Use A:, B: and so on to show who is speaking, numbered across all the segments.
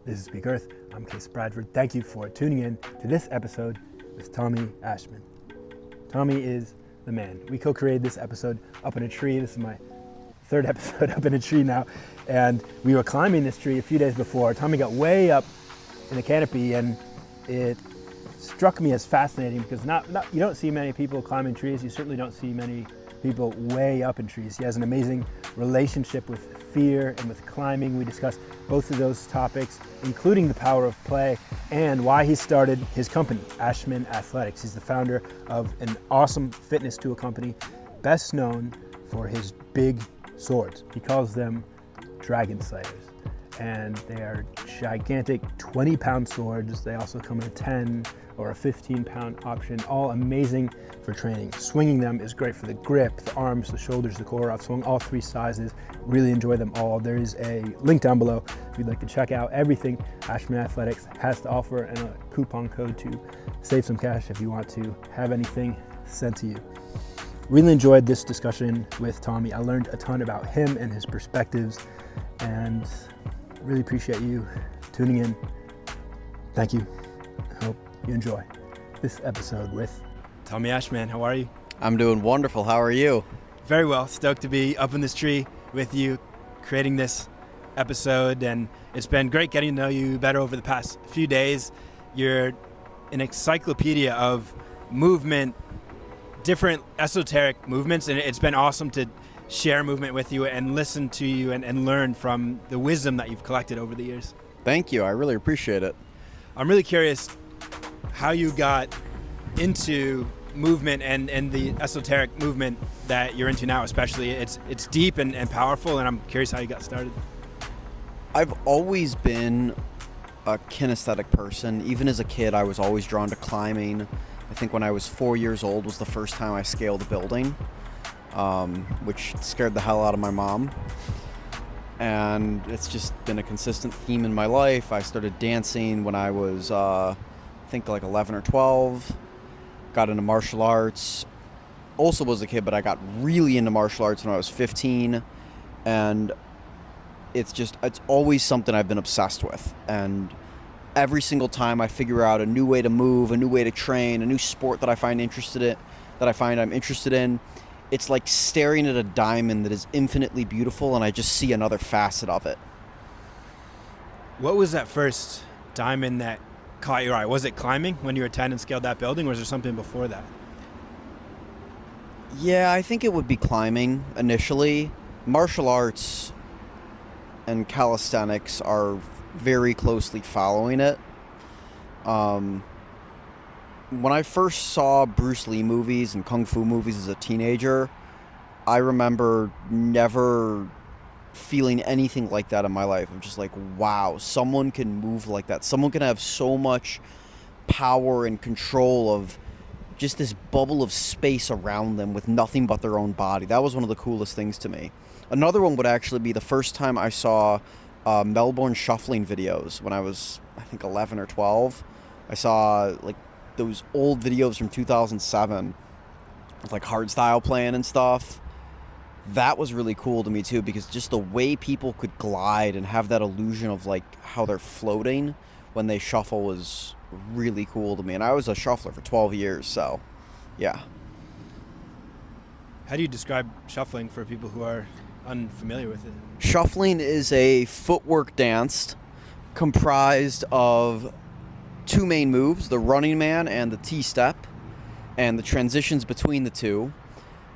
A: This is Speak Earth. I'm Case Bradford. Thank you for tuning in to this episode with Tommy Ashman. Tommy is the man. We co-created this episode up in a tree. This is my third episode up in a tree now. And we were climbing this tree a few days before. Tommy got way up in the canopy, and it struck me as fascinating because you don't see many people climbing trees. You certainly don't see many people way up in trees. He has an amazing relationship with fear and with climbing. We discussed both of those topics, including the power of play and why he started his company, Ashman Athletics. He's the founder of an awesome fitness tool company, best known for his big swords. He calls them Dragonslayers. And they are gigantic 20-pound swords. They also come in a 10 or a 15-pound option, all amazing for training. Swinging them is great for the grip, the arms, the shoulders, the core. I've swung all three sizes, really enjoy them all. There is a link down below if you'd like to check out everything Ashman Athletics has to offer and a coupon code to save some cash if you want to have anything sent to you. Really enjoyed this discussion with Tommy. I learned a ton about him and his perspectives, and really appreciate you tuning in. Thank you. I hope you enjoy this episode with Tommy Ashman. How are you?
B: I'm doing wonderful. How are you?
A: Very well. Stoked to be up in this tree with you, creating this episode, and it's been great getting to know you better over the past few days. You're an encyclopedia of movement, different esoteric movements, and it's been awesome to share movement with you and listen to you and learn from the wisdom that you've collected over the years.
B: Thank you. I really appreciate it.
A: I'm really curious how you got into movement and the esoteric movement that you're into now, especially. It's deep and powerful, and I'm curious how you got started.
B: I've always been a kinesthetic person. Even as a kid, I was always drawn to climbing. I think when I was 4 years old was the first time I scaled a building, which scared the hell out of my mom. And it's just been a consistent theme in my life. I started dancing when I was, I think, like 11 or 12. Got into martial arts. Also was a kid, but I got really into martial arts when I was 15. And it's always something I've been obsessed with. And every single time I figure out a new way to move, a new way to train, a new sport that I find I'm interested in, it's like staring at a diamond that is infinitely beautiful, and I just see another facet of it.
A: What was that first diamond that caught your eye? Was it climbing when you were 10 and scaled that building, or was there something before that?
B: Yeah, I think it would be climbing initially. Martial arts and calisthenics are very closely following it. When I first saw Bruce Lee movies and Kung Fu movies as a teenager, I remember never feeling anything like that in my life. I'm just like, wow, someone can move like that. Someone can have so much power and control of just this bubble of space around them with nothing but their own body. That was one of the coolest things to me. Another one would actually be the first time I saw Melbourne shuffling videos when I was, I think, 11 or 12. I saw like those old videos from 2007 with like hardstyle playing and stuff. That was really cool to me too, because just the way people could glide and have that illusion of like how they're floating when they shuffle was really cool to me. And I was a shuffler for 12 years, so yeah.
A: How do you describe shuffling for people who are unfamiliar with it?
B: Shuffling is a footwork dance comprised of two main moves, the running man and the T-step, and the transitions between the two.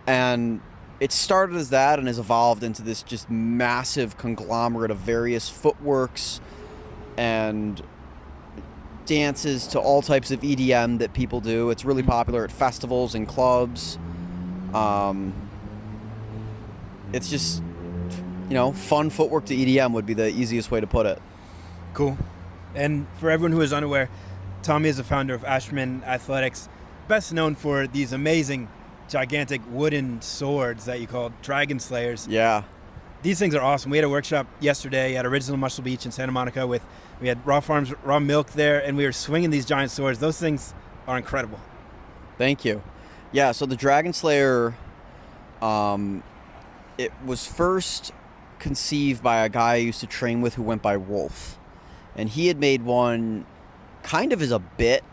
B: And it started as that and has evolved into this just massive conglomerate of various footworks and dances to all types of EDM that people do. It's really popular at festivals and clubs. It's just, fun footwork to EDM would be the easiest way to put it.
A: Cool. And for everyone who is unaware, Tommy is the founder of Ashman Athletics, best known for these amazing, gigantic wooden swords that you call Dragonslayers.
B: Yeah.
A: These things are awesome. We had a workshop yesterday at Original Muscle Beach in Santa Monica we had raw farms, raw milk there, and we were swinging these giant swords. Those things are incredible.
B: Thank you. Yeah, so the Dragonslayer, it was first conceived by a guy I used to train with who went by Wolf. And he had made one kind of as a bit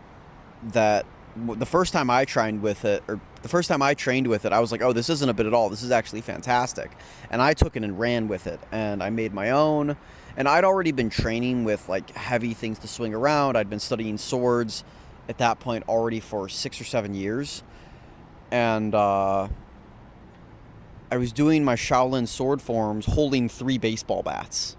B: that the first time I trained with it, I was like, oh, this isn't a bit at all. This is actually fantastic. And I took it and ran with it, and I made my own. And I'd already been training with like heavy things to swing around. I'd been studying swords at that point already for 6 or 7 years. And I was doing my Shaolin sword forms holding 3 baseball bats.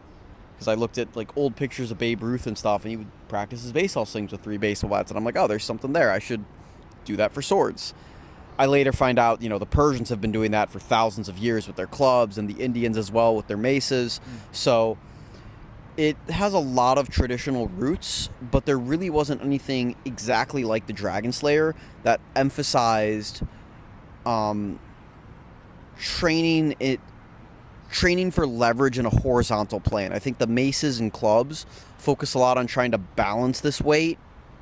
B: Because I looked at like old pictures of Babe Ruth and stuff, and he would practice his baseball swings with 3 baseball bats. And I'm like, oh, there's something there. I should do that for swords. I later find out, the Persians have been doing that for thousands of years with their clubs, and the Indians as well with their maces. So it has a lot of traditional roots, but there really wasn't anything exactly like the Dragonslayer that emphasized training for leverage in a horizontal plane. I think the maces and clubs focus a lot on trying to balance this weight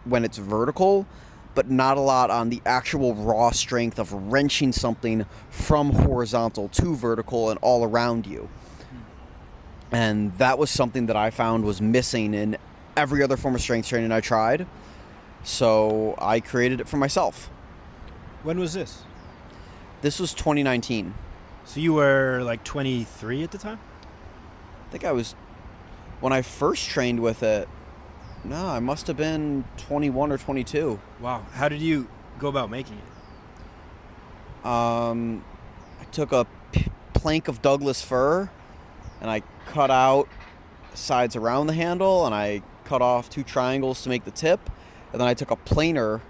B: when it's vertical, but not a lot on the actual raw strength of wrenching something from horizontal to vertical and all around you. And that was something that I found was missing in every other form of strength training I tried. So I created it for myself.
A: When was this?
B: This was 2019.
A: So you were like 23 at the time?
B: I think I was, when I first trained with it, no, I must have been 21 or 22.
A: Wow. How did you go about making it?
B: I took a plank of Douglas fir, and I cut out sides around the handle, and I cut off 2 triangles to make the tip, and then I took a planer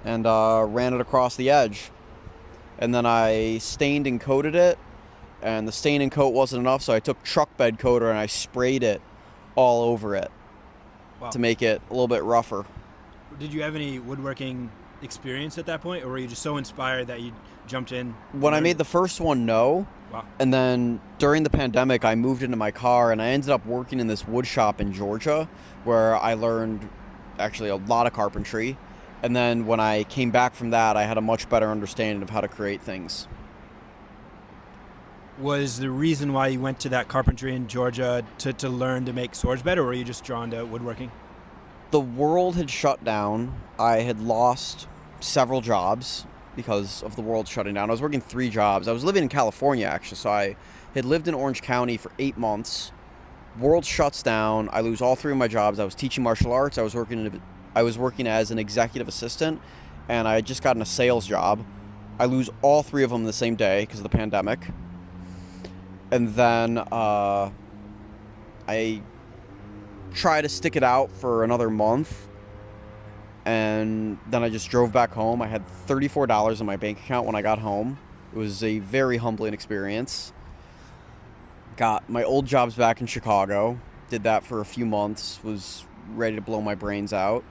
B: and ran it across the edge. And then I stained and coated it, and the stain and coat wasn't enough, so I took truck bed coater and I sprayed it all over it. Wow. To make it a little bit rougher.
A: Did you have any woodworking experience at that point, or were you just so inspired that you jumped in?
B: When I made the first one, no.
A: Wow.
B: And then during the pandemic, I moved into my car, and I ended up working in this wood shop in Georgia, where I learned actually a lot of carpentry. And then when I came back from that, I had a much better understanding of how to create things.
A: Was the reason why you went to that carpentry in Georgia to learn to make swords better, or were you just drawn to woodworking?
B: The world had shut down. I had lost several jobs because of the world shutting down. I was working 3 jobs. I was living in California, actually, so I had lived in Orange County for 8 months. World shuts down. I lose all 3 of my jobs. I was teaching martial arts. I was working as an executive assistant, and I had just gotten a sales job. I lose all 3 of them the same day because of the pandemic. And then I try to stick it out for another month, and then I just drove back home. I had $34 in my bank account when I got home. It was a very humbling experience. Got my old jobs back in Chicago, did that for a few months, was ready to blow my brains out.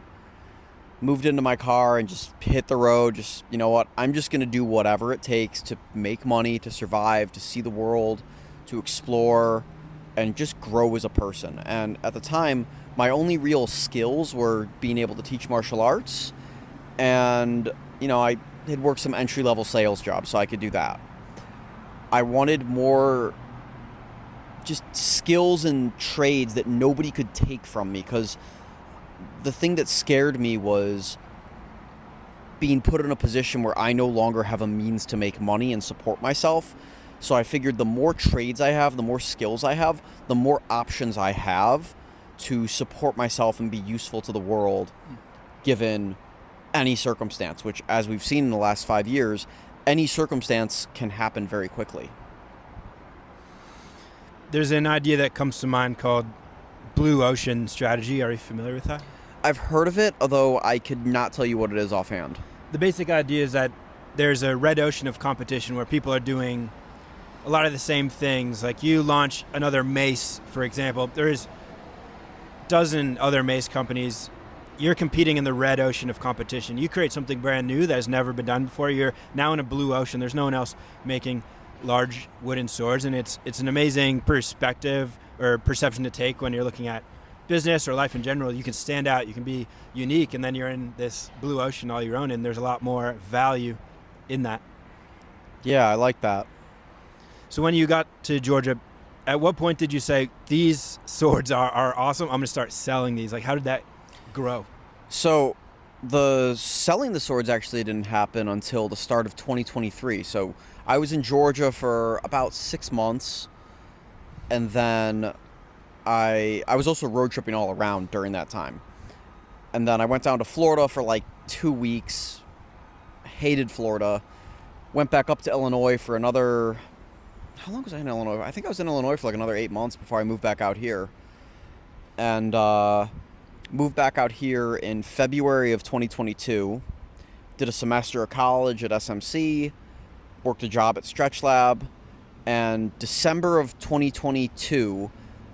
B: Moved into my car and just hit the road. Just, you know what, I'm just going to do whatever it takes to make money, to survive, to see the world, to explore, and just grow as a person. And at the time, my only real skills were being able to teach martial arts, and I had worked some entry-level sales jobs, so I could do that. I wanted more just skills and trades that nobody could take from me, because the thing that scared me was being put in a position where I no longer have a means to make money and support myself. So I figured the more trades I have, the more skills I have, the more options I have to support myself and be useful to the world, given any circumstance, which, as we've seen in the last 5 years, any circumstance can happen very quickly.
A: There's an idea that comes to mind called blue ocean strategy. Are you familiar with that?
B: I've heard of it, although I could not tell you what it is offhand.
A: The basic idea is that there's a red ocean of competition where people are doing a lot of the same things. Like you launch another mace, for example. There's a dozen other mace companies. You're competing in the red ocean of competition. You create something brand new that has never been done before. You're now in a blue ocean. There's no one else making large wooden swords, and it's an amazing perspective or perception to take when you're looking at business or life in general. You can stand out, you can be unique, and then you're in this blue ocean all your own, and there's a lot more value in that.
B: Yeah, I like that.
A: So when you got to Georgia, At what point did you say, these swords are awesome, I'm going to start selling these? Like, how did that grow?
B: So the selling the swords actually didn't happen until the start of 2023. So I was in Georgia for about 6 months, and then I was also road tripping all around during that time. And then I went down to Florida for like 2 weeks, hated Florida, went back up to Illinois for another, how long was I in Illinois? I think I was in Illinois for like another 8 months before I moved back out here. And moved back out here in February of 2022, did a semester of college at SMC, worked a job at Stretch Lab, and December of 2022,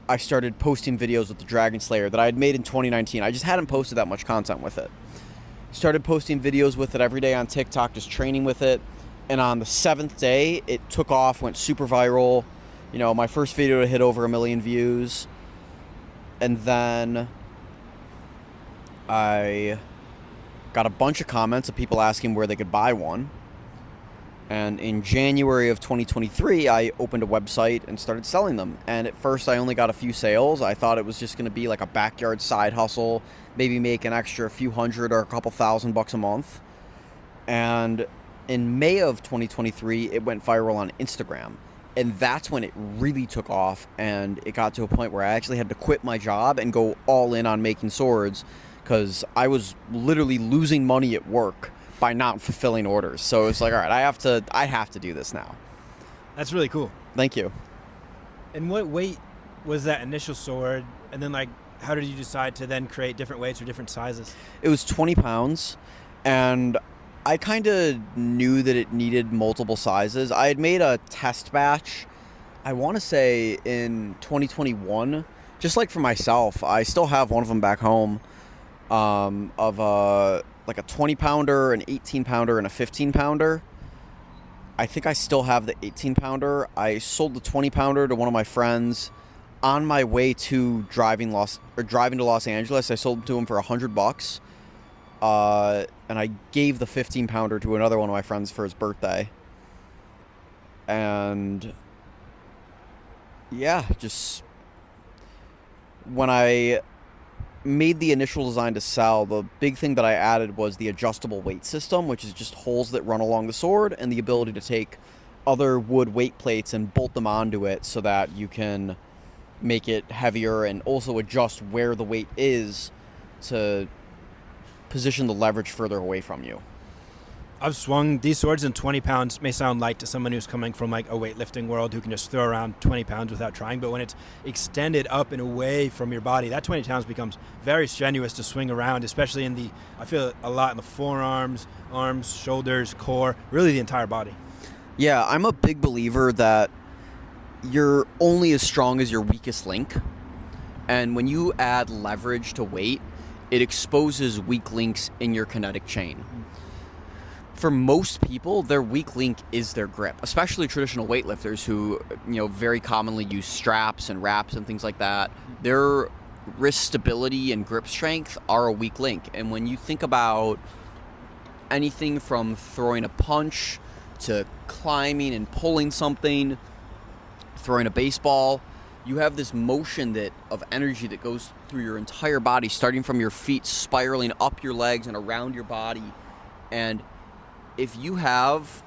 B: I started posting videos with the Dragonslayer that I had made in 2019. I just hadn't posted that much content with it. Started posting videos with it every day on TikTok, just training with it. And on the 7th day, it took off, went super viral. You know, my first video hit over 1 million views. And then I got a bunch of comments of people asking where they could buy one. And in January of 2023, I opened a website and started selling them. And at first, I only got a few sales. I thought it was just going to be like a backyard side hustle, maybe make an extra few hundred or a couple $1,000 a month. And in May of 2023, it went viral on Instagram. And that's when it really took off. And it got to a point where I actually had to quit my job and go all in on making swords, because I was literally losing money at work by not fulfilling orders. So it's like, all right, I have to do this now.
A: That's really cool.
B: Thank you.
A: And what weight was that initial sword? And then, like, how did you decide to then create different weights or different sizes?
B: It was 20 pounds, and I kind of knew that it needed multiple sizes. I had made a test batch, I want to say in 2021, just like for myself. I still have one of them back home, of like a 20 pounder, an 18 pounder, and a 15 pounder. I think I still have the 18 pounder. I sold the 20 pounder to one of my friends on my way to driving to Los Angeles. I sold it to him for $100. And I gave the 15 pounder to another one of my friends for his birthday. And yeah, just when I made the initial design to sell, the big thing that I added was the adjustable weight system, which is just holes that run along the sword, and the ability to take other wood weight plates and bolt them onto it so that you can make it heavier and also adjust where the weight is to position the leverage further away from you.
A: I've swung these swords, and 20 pounds may sound light to someone who's coming from like a weightlifting world who can just throw around 20 pounds without trying. But when it's extended up and away from your body, that 20 pounds becomes very strenuous to swing around, especially I feel it a lot in the forearms, arms, shoulders, core, really the entire body.
B: Yeah, I'm a big believer that you're only as strong as your weakest link. And when you add leverage to weight, it exposes weak links in your kinetic chain. For most people, their weak link is their grip, especially traditional weightlifters who, very commonly use straps and wraps and things like that. Their wrist stability and grip strength are a weak link. And when you think about anything from throwing a punch to climbing and pulling something, throwing a baseball, you have this motion of energy that goes through your entire body, starting from your feet, spiraling up your legs and around your body. And if you have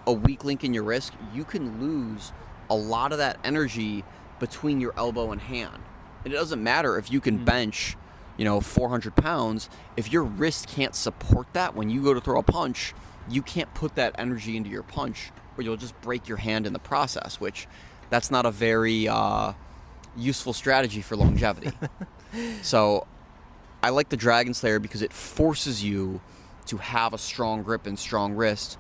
B: a weak link in your wrist, you can lose a lot of that energy between your elbow and hand. And it doesn't matter if you can bench, 400 pounds. If your wrist can't support that when you go to throw a punch, you can't put that energy into your punch, or you'll just break your hand in the process, which that's not a very useful strategy for longevity. So I like the Dragonslayer because it forces you to have a strong grip and strong wrist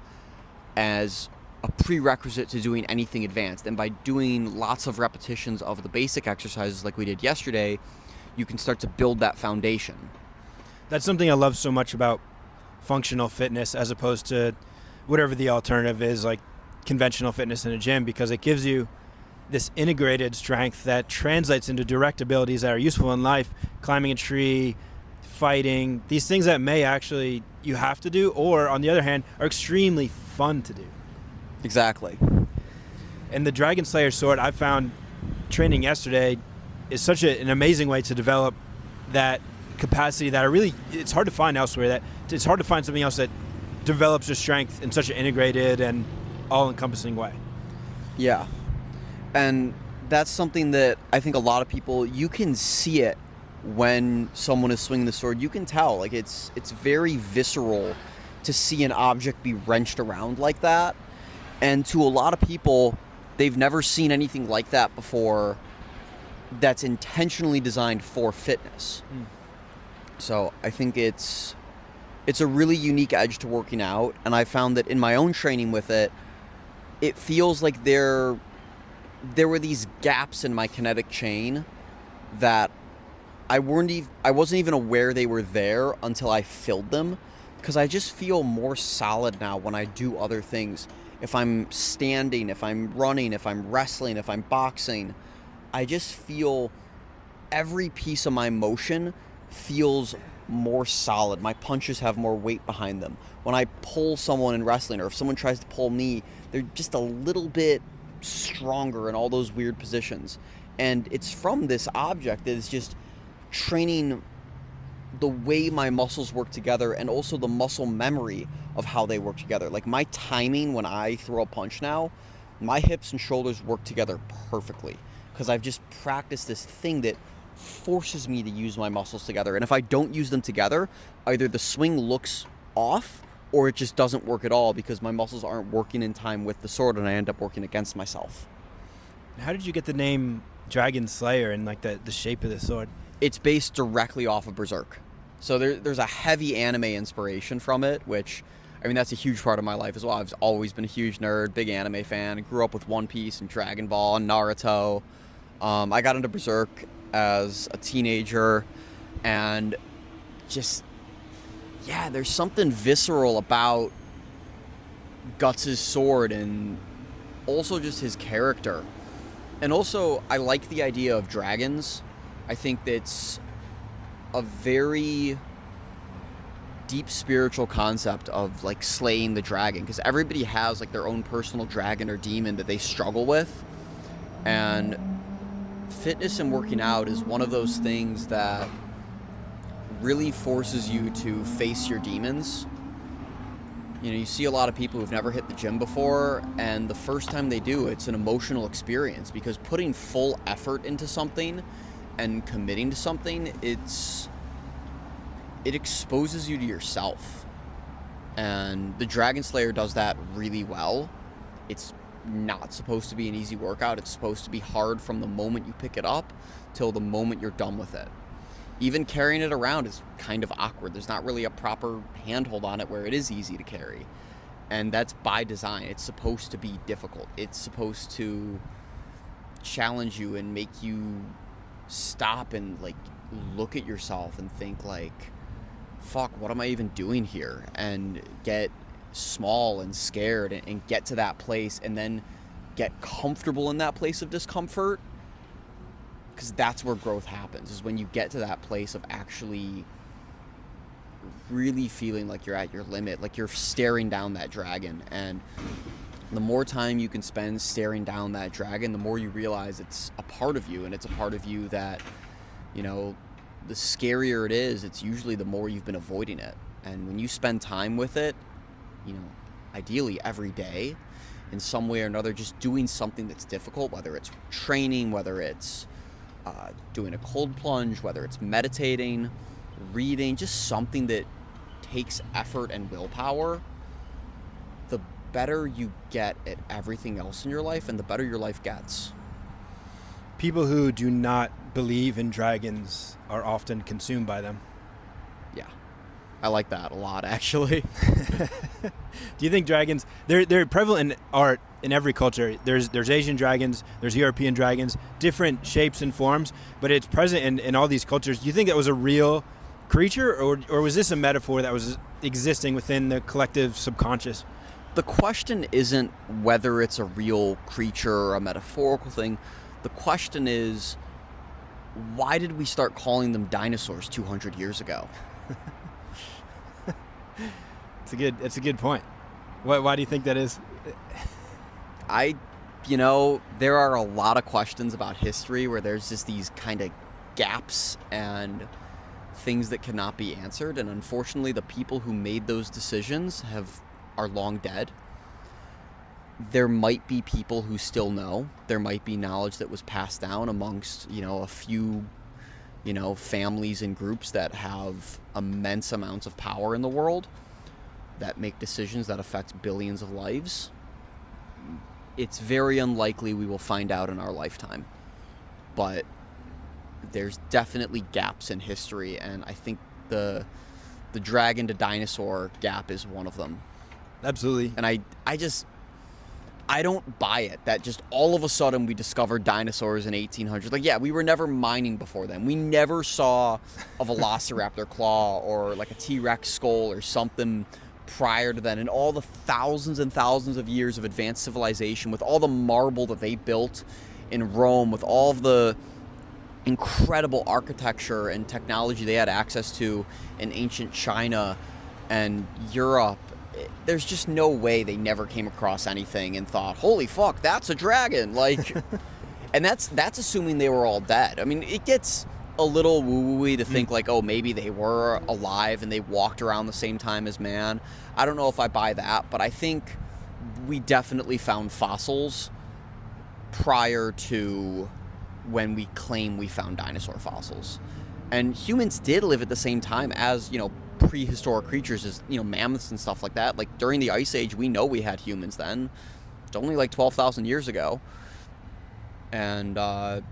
B: as a prerequisite to doing anything advanced. And by doing lots of repetitions of the basic exercises like we did yesterday, you can start to build that foundation.
A: That's something I love so much about functional fitness as opposed to whatever the alternative is, like conventional fitness in a gym, because it gives you this integrated strength that translates into direct abilities that are useful in life, climbing a tree, fighting, these things that may actually you have to do, or on the other hand, are extremely fun to do.
B: Exactly.
A: And the Dragonslayer sword, I've found training yesterday is such an amazing way to develop that capacity that it's hard to find elsewhere. That it's hard to find something else that develops your strength in such an integrated and all-encompassing way.
B: Yeah. And that's something that I think a lot of people, you can see it when someone is swinging the sword. You can tell, like, it's very visceral to see an object be wrenched around like that. And to a lot of people, they've never seen anything like that before that's intentionally designed for fitness. So I think it's a really unique edge to working out, and I found that in my own training with it, it feels like there were these gaps in my kinetic chain that I wasn't even aware they were there until I filled them, because I just feel more solid now when I do other things. If I'm standing, if I'm running, if I'm wrestling, if I'm boxing, I just feel every piece of my motion feels more solid. My punches have more weight behind them. When I pull someone in wrestling, or if someone tries to pull me, they're just a little bit stronger in all those weird positions. And it's from this object that is just training the way my muscles work together, and also the muscle memory of how they work together. Like, my timing when I throw a punch now, my hips and shoulders work together perfectly, because I've just practiced this thing that forces me to use my muscles together. And if I don't use them together, either the swing looks off or it just doesn't work at all, because my muscles aren't working in time with the sword, and I end up working against myself.
A: How did you get the name Dragonslayer and like the shape of the sword?
B: It's based directly off of Berserk. So there's a heavy anime inspiration from it, which, I mean, that's a huge part of my life as well. I've always been a huge nerd, big anime fan. I grew up with One Piece and Dragon Ball and Naruto. I got into Berserk as a teenager, and just, yeah, there's something visceral about Guts' sword, and also just his character. And also, I like the idea of dragons. I think that's a very deep spiritual concept of, like, slaying the dragon, because everybody has, like, their own personal dragon or demon that they struggle with. And fitness and working out is one of those things that really forces you to face your demons. You know, you see a lot of people who've never hit the gym before, and the first time they do, it's an emotional experience, because putting full effort into something and committing to something, it exposes you to yourself. And the Dragonslayer does that really well. It's not supposed to be an easy workout. It's supposed to be hard from the moment you pick it up till the moment you're done with it. Even carrying it around is kind of awkward. There's not really a proper handhold on it where it is easy to carry. And that's by design. It's supposed to be difficult. It's supposed to challenge you and make you stop and, like, look at yourself and think, like, fuck, what am I even doing here? And get small and scared, and get to that place, and then get comfortable in that place of discomfort, because that's where growth happens, is when you get to that place of actually really feeling like you're at your limit, like you're staring down that dragon. And the more time you can spend staring down that dragon, the more you realize it's a part of you, and it's a part of you that, you know, the scarier it is, it's usually the more you've been avoiding it. And when you spend time with it, you know, ideally every day, in some way or another, just doing something that's difficult, whether it's training, whether it's doing a cold plunge, whether it's meditating, reading, just something that takes effort and willpower, the better you get at everything else in your life, and the better your life gets.
A: People who do not believe in dragons are often consumed by them.
B: Yeah. I like that a lot, actually.
A: Do you think dragons, they're prevalent in art in every culture? There's Asian dragons, there's European dragons, different shapes and forms, but it's present in all these cultures. Do you think that was a real creature, or was this a metaphor that was existing within the collective subconscious?
B: The question isn't whether it's a real creature or a metaphorical thing. The question is, why did we start calling them dinosaurs 200 years ago?
A: It's a good point. Why do you think that is?
B: I there are a lot of questions about history where there's just these kind of gaps and things that cannot be answered. And unfortunately, the people who made those decisions are long dead. There might be people who still know. There might be knowledge that was passed down amongst, a few, families and groups that have immense amounts of power in the world that make decisions that affect billions of lives. It's very unlikely we will find out in our lifetime. But there's definitely gaps in history, and I think the dragon to dinosaur gap is one of them.
A: Absolutely.
B: And I don't buy it that just all of a sudden we discovered dinosaurs in 1800s. Like, yeah, we were never mining before then. We never saw a velociraptor claw or like a T-Rex skull or something prior to then. And all the thousands and thousands of years of advanced civilization, with all the marble that they built in Rome, with all of the incredible architecture and technology they had access to in ancient China and Europe, there's just no way they never came across anything and thought, holy fuck, that's a dragon. Like, and that's assuming they were all dead. I mean, it gets a little woo-woo-y to think like, oh, maybe they were alive and they walked around the same time as man. I don't know if I buy that, but I think we definitely found fossils prior to when we claim we found dinosaur fossils. And humans did live at the same time as, prehistoric creatures, as, mammoths and stuff like that. Like, during the Ice Age, we know we had humans then. It's only like 12,000 years ago. And I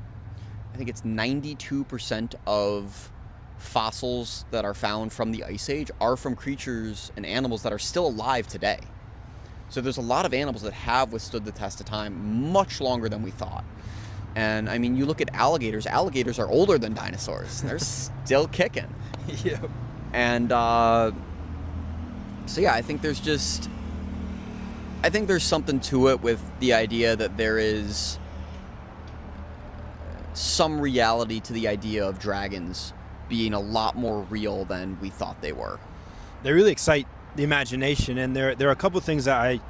B: think it's 92% of fossils that are found from the Ice Age are from creatures and animals that are still alive today. So there's a lot of animals that have withstood the test of time much longer than we thought. And I mean, you look at alligators. Alligators are older than dinosaurs. They're still kicking.
A: Yeah.
B: And so yeah, I think there's something to it with the idea that there is some reality to the idea of dragons being a lot more real than we thought they were.
A: They really excite the imagination, and there are a couple of things that I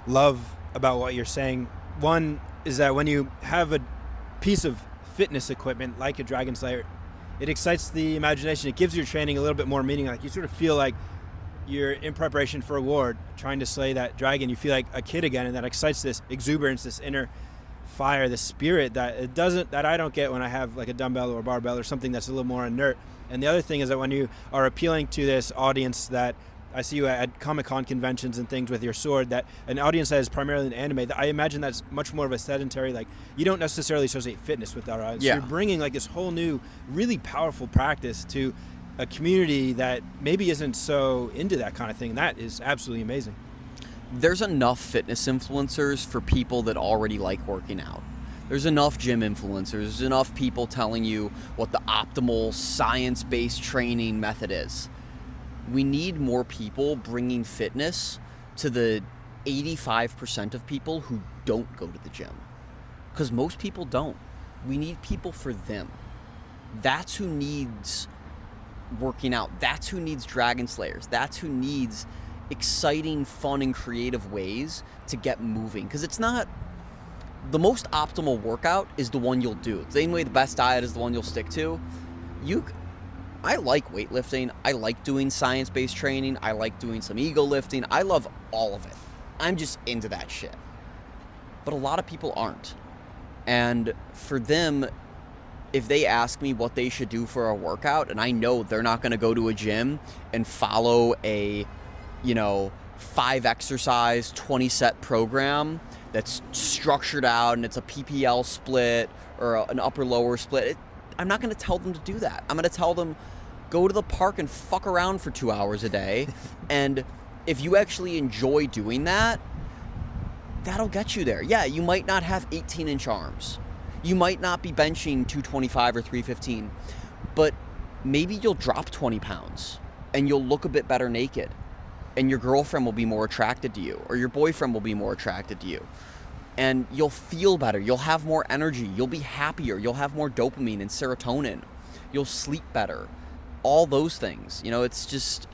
A: love about what you're saying. One is that when you have a piece of fitness equipment like a Dragonslayer, it excites the imagination. It gives your training a little bit more meaning. Like, you sort of feel like you're in preparation for a war, trying to slay that dragon. You feel like a kid again, and that excites this exuberance, this inner fire, the spirit that I don't get when I have like a dumbbell or a barbell or something that's a little more inert. And the other thing is that when you are appealing to this audience that I see you at Comic-Con conventions and things with your sword, that an audience that is primarily in anime, I imagine that's much more of a sedentary, like, you don't necessarily associate fitness with that audience.
B: Yeah.
A: So you're bringing like this whole new, really powerful practice to a community that maybe isn't so into that kind of thing. That is absolutely amazing.
B: There's enough fitness influencers for people that already like working out. There's enough gym influencers. There's enough people telling you what the optimal science-based training method is. We need more people bringing fitness to the 85% of people who don't go to the gym. Because most people don't. We need people for them. That's who needs working out. That's who needs Dragonslayers. That's who needs exciting, fun, and creative ways to get moving. Because it's not... The most optimal workout is the one you'll do. The same way the best diet is the one you'll stick to. I like weightlifting. I like doing science-based training. I like doing some ego lifting. I love all of it. I'm just into that shit. But a lot of people aren't. And for them, if they ask me what they should do for a workout, and I know they're not going to go to a gym and follow a, 5 exercise, 20 set program that's structured out and it's a PPL split or an upper lower split, I'm not going to tell them to do that. I'm going to tell them, go to the park and fuck around for 2 hours a day. And if you actually enjoy doing that, that'll get you there. Yeah, you might not have 18-inch arms. You might not be benching 225 or 315, but maybe you'll drop 20 pounds and you'll look a bit better naked. And your girlfriend will be more attracted to you, or your boyfriend will be more attracted to you. And you'll feel better. You'll have more energy. You'll be happier. You'll have more dopamine and serotonin. You'll sleep better. All those things. It's just,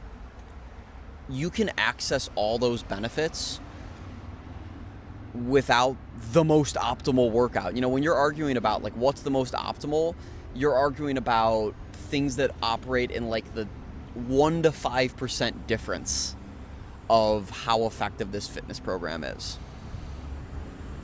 B: you can access all those benefits without the most optimal workout. You know, when you're arguing about like what's the most optimal, you're arguing about things that operate in like the 1 to 5% difference of how effective this fitness program is.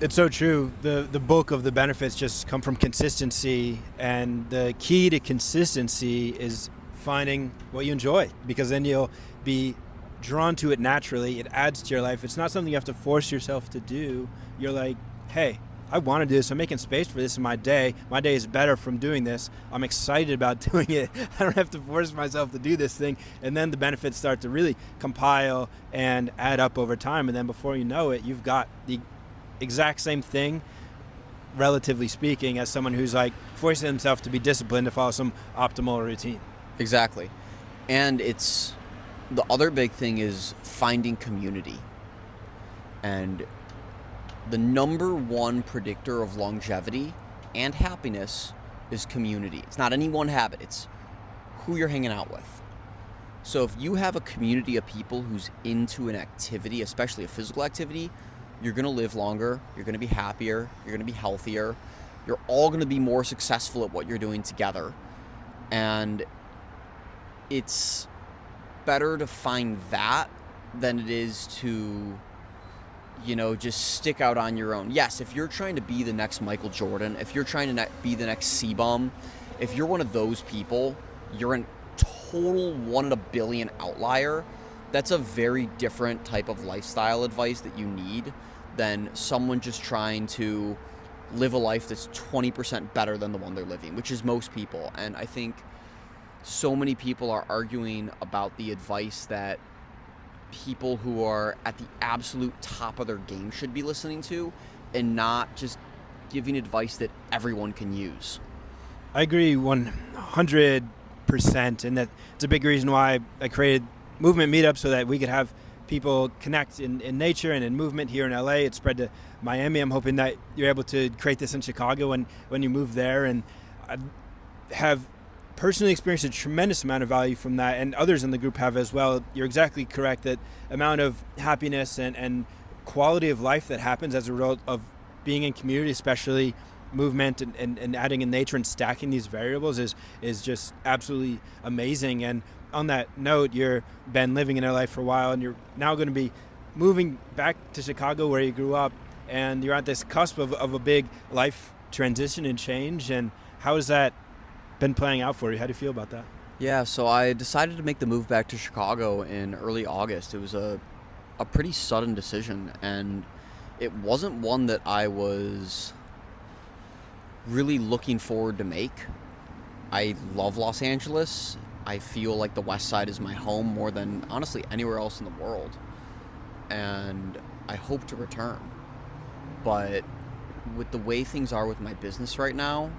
A: It's so true. The bulk of the benefits just come from consistency, and the key to consistency is finding what you enjoy, because then you'll be drawn to it naturally. It adds to your life. It's not something you have to force yourself to do. You're like, hey, I want to do this. I'm making space for this in my day. My day is better from doing this. I'm excited about doing it. I don't have to force myself to do this thing. And then the benefits start to really compile and add up over time. And then before you know it, you've got the exact same thing, relatively speaking, as someone who's like forcing himself to be disciplined to follow some optimal routine.
B: Exactly. And it's the other big thing is finding community. And the number one predictor of longevity and happiness is community. It's not any one habit, it's who you're hanging out with. So if you have a community of people who's into an activity, especially a physical activity, you're going to live longer, you're going to be happier, you're going to be healthier, you're all going to be more successful at what you're doing together. And it's better to find that than it is to, you know, just stick out on your own. Yes, if you're trying to be the next Michael Jordan, if you're trying to be the next C-Bum, if you're one of those people, you're a total 1 in a billion outlier. That's a very different type of lifestyle advice that you need than someone just trying to live a life that's 20% better than the one they're living, which is most people. And I think so many people are arguing about the advice that people who are at the absolute top of their game should be listening to, and not just giving advice that everyone can use.
A: I agree 100%, and that it's a big reason why I created movement meetups, so that we could have people connect in nature and in movement here in LA. It's spread to Miami. I'm hoping that you're able to create this in Chicago when you move there. And I have personally experienced a tremendous amount of value from that, and others in the group have as well. You're exactly correct that amount of happiness and quality of life that happens as a result of being in community, especially movement and adding in nature and stacking these variables is just absolutely amazing. And on that note, you've been living in LA for a while, and you're now going to be moving back to Chicago where you grew up, and you're at this cusp of a big life transition and change. And how has that been playing out for you? How do you feel about that?
B: Yeah, so I decided to make the move back to Chicago in early August. It was a pretty sudden decision, and it wasn't one that I was really looking forward to make. I love Los Angeles. I feel like the West Side is my home more than, honestly, anywhere else in the world. And I hope to return. But with the way things are with my business right now,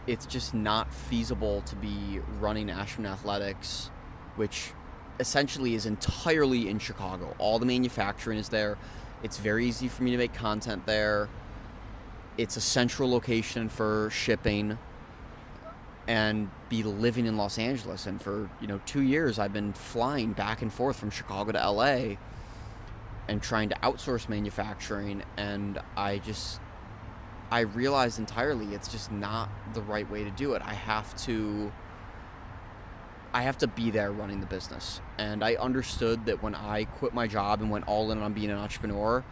B: it's just not feasible to be running Ashman Athletics, which essentially is entirely in Chicago. All the manufacturing is there. It's very easy for me to make content there. It's a central location for shipping, and be living in Los Angeles. And for 2 years I've been flying back and forth from Chicago to LA and trying to outsource manufacturing, and I realized entirely it's just not the right way to do it. I have to be there running the business. And I understood that when I quit my job and went all in on being an entrepreneur,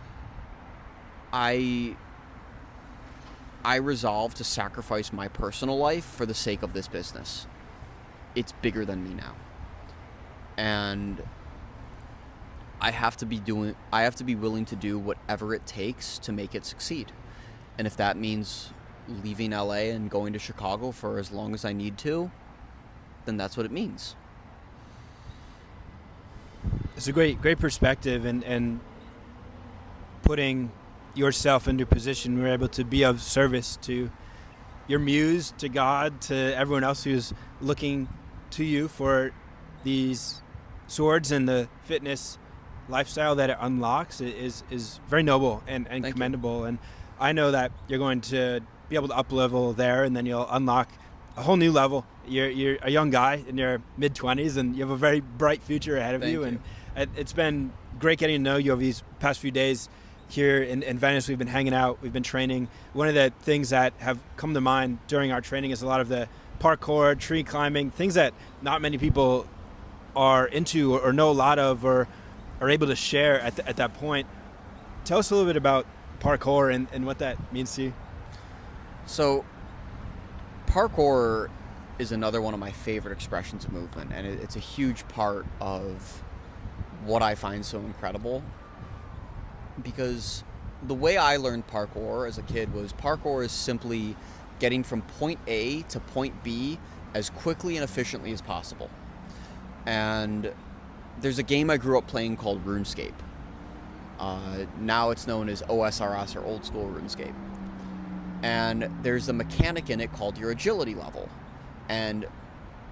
B: I resolved to sacrifice my personal life for the sake of this business. It's bigger than me now. And I have to be willing to do whatever it takes to make it succeed. And if that means leaving LA and going to Chicago for as long as I need to, then that's what it means.
A: It's a great perspective, and putting yourself into a position where you're able to be of service to your muse, to God, to everyone else who's looking to you for these swords and the fitness lifestyle that it unlocks is very noble and commendable. You. And I know that you're going to be able to up level there, and then you'll unlock a whole new level. You're a young guy in your mid-20s, and you have a very bright future ahead of you. And it's been great getting to know you over these past few days. here in Venice. We've been hanging out, we've been training. One of the things that have come to mind during our training is a lot of the parkour, tree climbing, things that not many people are into or know a lot of or are able to share at that point. Tell us a little bit about parkour and what that means to you.
B: So parkour is another one of my favorite expressions of movement, and it's a huge part of what I find so incredible, because the way I learned parkour as a kid was parkour is simply getting from point A to point B as quickly and efficiently as possible. And there's a game I grew up playing called RuneScape. Now it's known as OSRS, or Old School RuneScape. And there's a mechanic in it called your agility level. And,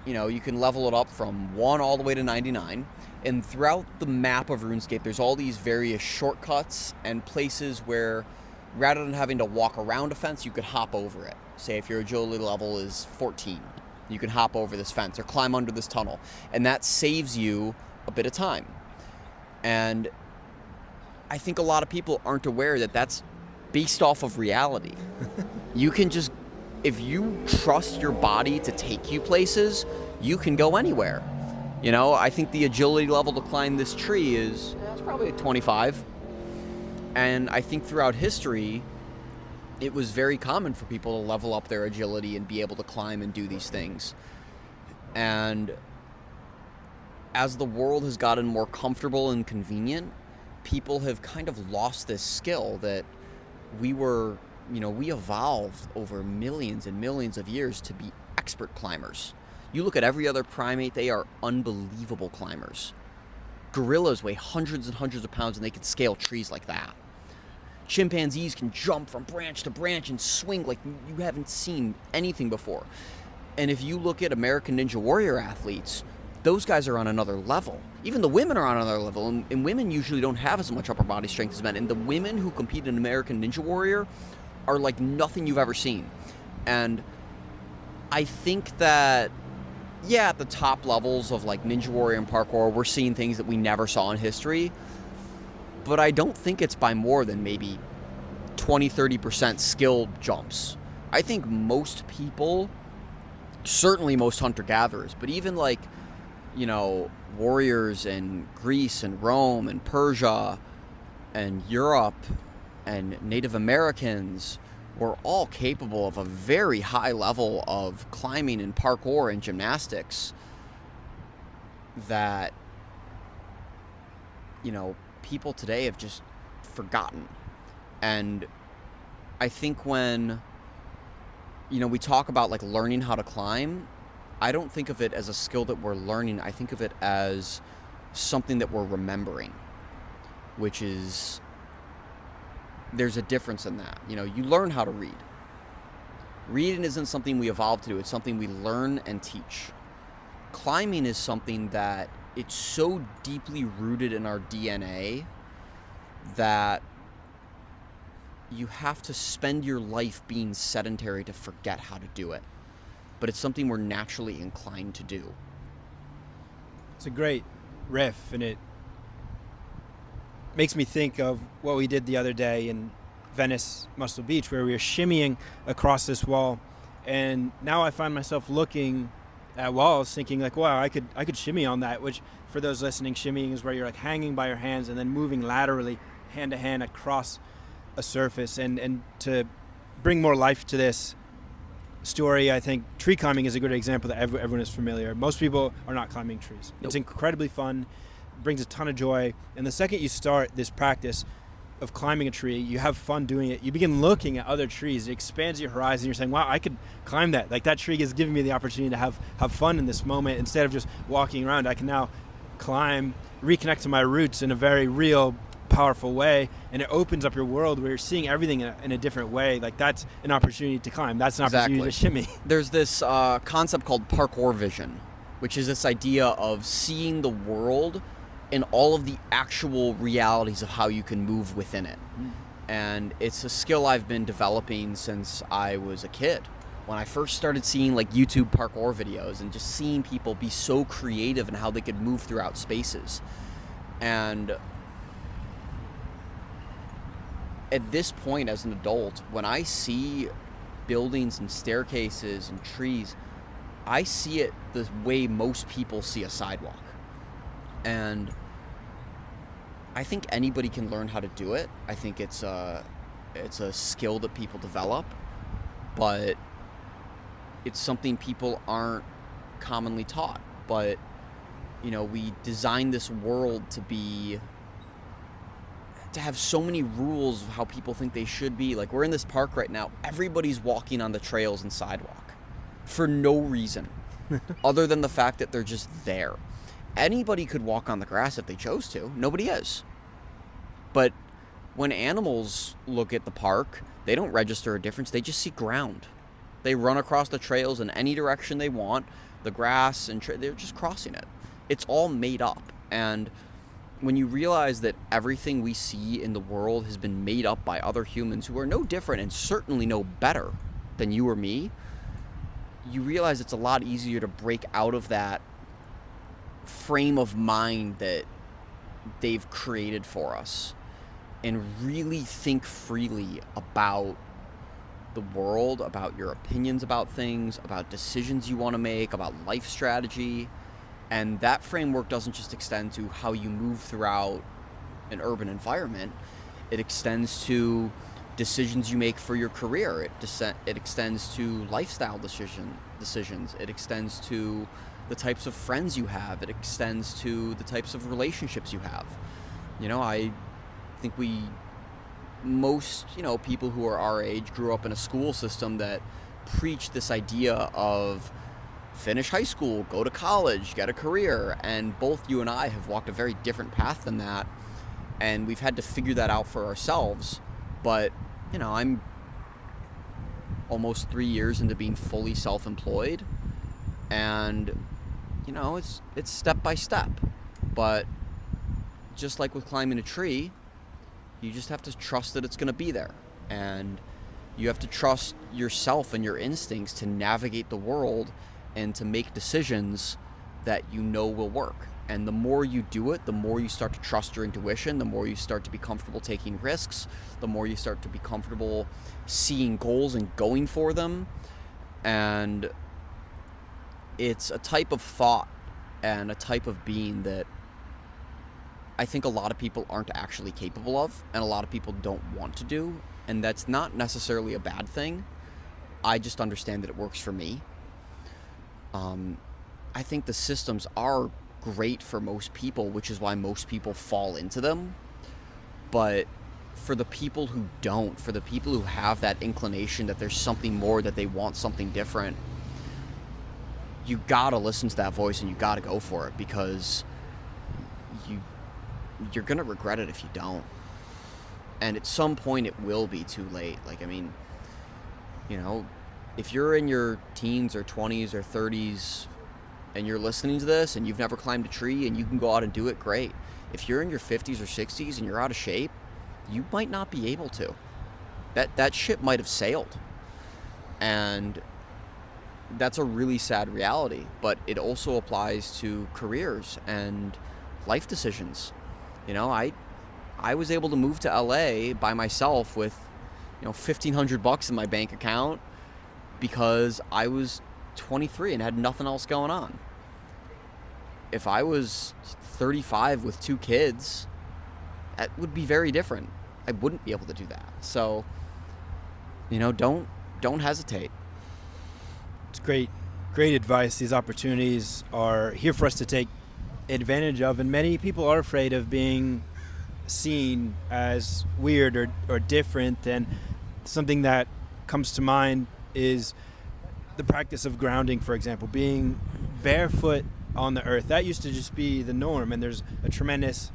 B: you can level it up from 1 all the way to 99. And throughout the map of RuneScape, there's all these various shortcuts and places where, rather than having to walk around a fence, you could hop over it. Say if your agility level is 14, you can hop over this fence or climb under this tunnel. And that saves you a bit of time. And I think a lot of people aren't aware that that's based off of reality. You can just, if you trust your body to take you places, you can go anywhere. I think the agility level to climb this tree is it's probably 25. And I think throughout history, it was very common for people to level up their agility and be able to climb and do these things. And as the world has gotten more comfortable and convenient, people have kind of lost this skill that we evolved over millions and millions of years to be expert climbers. You look at every other primate, they are unbelievable climbers. Gorillas weigh hundreds and hundreds of pounds and they can scale trees like that. Chimpanzees can jump from branch to branch and swing like you haven't seen anything before. And if you look at American Ninja Warrior athletes, those guys are on another level. Even the women are on another level, and women usually don't have as much upper body strength as men. And the women who compete in American Ninja Warrior are like nothing you've ever seen. And I think that, at the top levels of like Ninja Warrior and parkour, we're seeing things that we never saw in history. But I don't think it's by more than maybe 20-30% skill jumps. I think most people, certainly most hunter-gatherers, but even like, warriors in Greece and Rome and Persia and Europe and Native Americans were all capable of a very high level of climbing and parkour and gymnastics that, people today have just forgotten. And I think when, we talk about like learning how to climb, I don't think of it as a skill that we're learning. I think of it as something that we're remembering, which is, there's a difference in that. You learn how to read. Reading isn't something we evolve to do. It's something we learn and teach. Climbing is something that it's so deeply rooted in our DNA that you have to spend your life being sedentary to forget how to do it. But it's something we're naturally inclined to do.
A: It's a great riff, and it makes me think of what we did the other day in Venice, Muscle Beach, where we were shimmying across this wall. And now I find myself looking at walls thinking like, wow, I could shimmy on that, which for those listening, shimmying is where you're like hanging by your hands and then moving laterally hand to hand across a surface. And to bring more life to this story, I think tree climbing is a good example that everyone is familiar. Most people are not climbing trees. Nope. It's incredibly fun, brings a ton of joy. And the second you start this practice of climbing a tree, you have fun doing it. You begin looking at other trees. It expands your horizon. You're saying, wow, I could climb that. Like that tree is giving me the opportunity to have fun in this moment. Instead of just walking around, I can now climb, reconnect to my roots in a very real, powerful way. And it opens up your world where you're seeing everything in a different way. Like that's an opportunity to climb. That's an opportunity to shimmy.
B: There's this concept called parkour vision, which is this idea of seeing the world in all of the actual realities of how you can move within it. And it's a skill I've been developing since I was a kid. When I first started seeing like YouTube parkour videos and just seeing people be so creative in how they could move throughout spaces. And at this point as an adult, when I see buildings and staircases and trees, I see it the way most people see a sidewalk. And I think anybody can learn how to do it. I think it's a skill that people develop, but it's something people aren't commonly taught. But, we designed this world to have so many rules of how people think they should be. Like, we're in this park right now. Everybody's walking on the trails and sidewalk for no reason other than the fact that they're just there. Anybody could walk on the grass if they chose to. Nobody is. But when animals look at the park, they don't register a difference. They just see ground. They run across the trails in any direction they want. The grass and they're just crossing it. It's all made up. And when you realize that everything we see in the world has been made up by other humans who are no different and certainly no better than you or me, you realize it's a lot easier to break out of that frame of mind that they've created for us and really think freely about the world, about your opinions about things, about decisions you want to make, about life strategy. And that framework doesn't just extend to how you move throughout an urban environment. It extends to decisions you make for your career. It extends to lifestyle decisions. It extends to the types of friends you have. It extends to the types of relationships you have. I think most people who are our age grew up in a school system that preached this idea of finish high school, go to college, get a career. And both you and I have walked a very different path than that. And we've had to figure that out for ourselves. But, I'm almost 3 years into being fully self-employed. And, it's step by step. But just like with climbing a tree, you just have to trust that it's going to be there. And you have to trust yourself and your instincts to navigate the world and to make decisions that will work. And the more you do it, the more you start to trust your intuition, the more you start to be comfortable taking risks, the more you start to be comfortable seeing goals and going for them. And it's a type of thought and a type of being that I think a lot of people aren't actually capable of, and a lot of people don't want to do. And that's not necessarily a bad thing. I just understand that it works for me. I think the systems are great for most people, which is why most people fall into them. But for the people who don't, for the people who have that inclination that there's something more, that they want something different, you gotta listen to that voice and you gotta go for it, because you're gonna regret it if you don't. And at some point it will be too late. If you're in your teens or 20s or 30s and you're listening to this and you've never climbed a tree and you can go out and do it, great. If you're in your 50s or 60s and you're out of shape, you might not be able to. That ship might have sailed. And that's a really sad reality, but it also applies to careers and life decisions. I was able to move to LA by myself with $1,500 in my bank account because I was 23 and had nothing else going on. If I was 35 with 2 kids, that would be very different. I wouldn't be able to do that. So, don't hesitate.
A: It's great advice. These opportunities are here for us to take advantage of, and many people are afraid of being seen as weird or different. And something that comes to mind is the practice of grounding, for example, being barefoot on the earth. That used to just be the norm, and there's a tremendous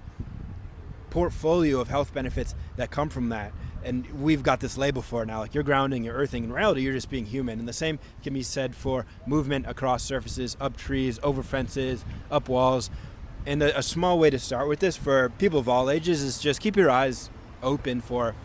A: portfolio of health benefits that come from that. And we've got this label for it now, like you're grounding, you're earthing. In reality, you're just being human. And the same can be said for movement across surfaces, up trees, over fences, up walls. And a small way to start with this for people of all ages is just keep your eyes open for